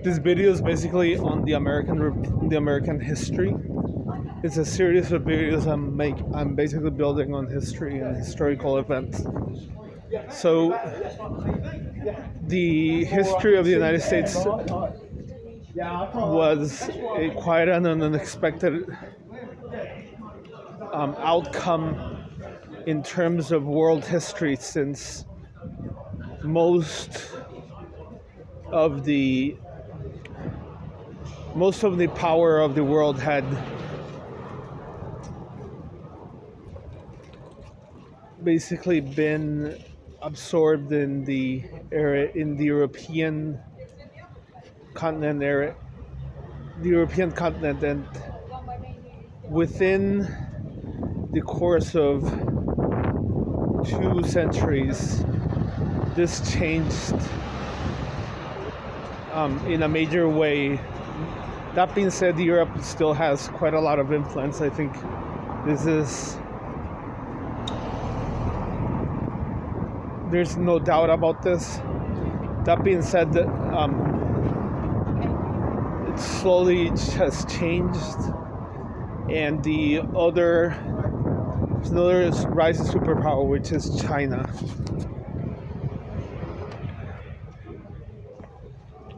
This video is basically on the American history. It's a series of videos I'm basically building on history and historical events. So the history of the United States was a quite an unexpected outcome in terms of world history, since most of the power of the world had basically been absorbed in the European continent, and within the course of 2 centuries, this changed in a major way. That being said, Europe still has quite a lot of influence. I think there's no doubt about this. That being said, it slowly has changed, and there's another rising superpower, which is China.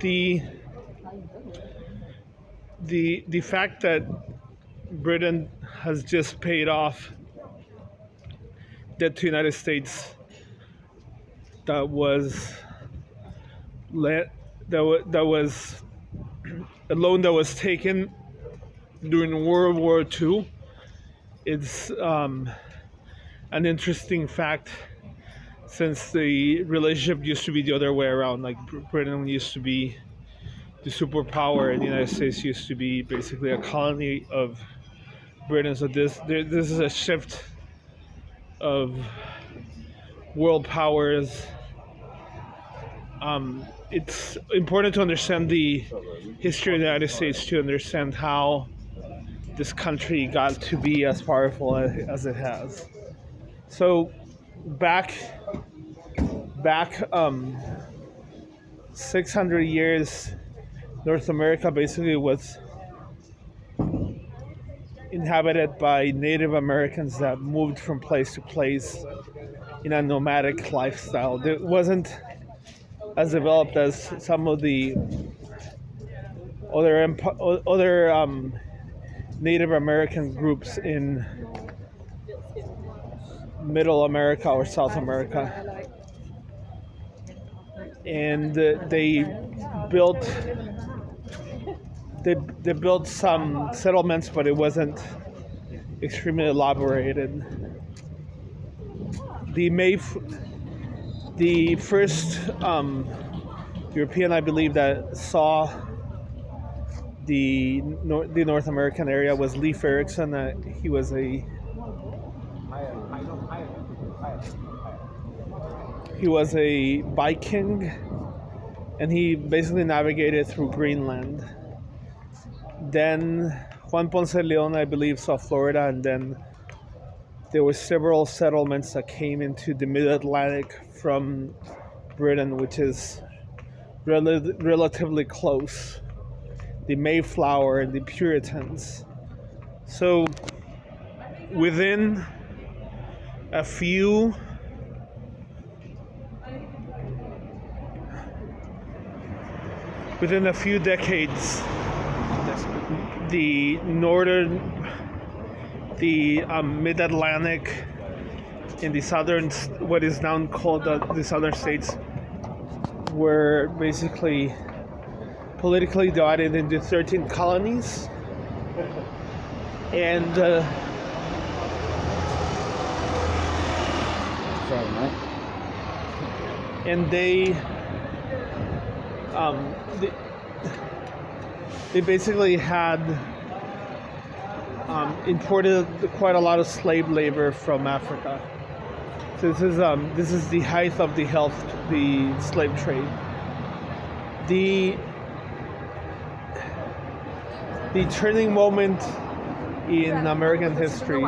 The fact that Britain has just paid off debt to the United States that was a loan that was taken during World War II. It's an interesting fact, since the relationship used to be the other way around. Like, Britain used to be the superpower, and the United States used to be basically a colony of Britain. So this is a shift of world powers. It's important to understand the history of the United States to understand how this country got to be as powerful as it has. So back 600 years, North America basically was inhabited by Native Americans that moved from place to place in a nomadic lifestyle. It wasn't as developed as some of the other Native American groups in Middle America or South America. And they built some settlements, but it wasn't extremely elaborated. The first European, I believe, that saw the North American area was Leif Erikson. He was a Viking, and he basically navigated through Greenland. Then Juan Ponce de Leon, I believe, saw Florida, and then there were several settlements that came into the Mid-Atlantic from Britain, which is relatively close. The Mayflower and the Puritans. So within a few decades, the Mid-Atlantic and the southern, what is now called the southern states, were basically politically divided into 13 colonies, and they basically had imported quite a lot of slave labor from Africa. So this is the height of the slave trade. The turning moment in American history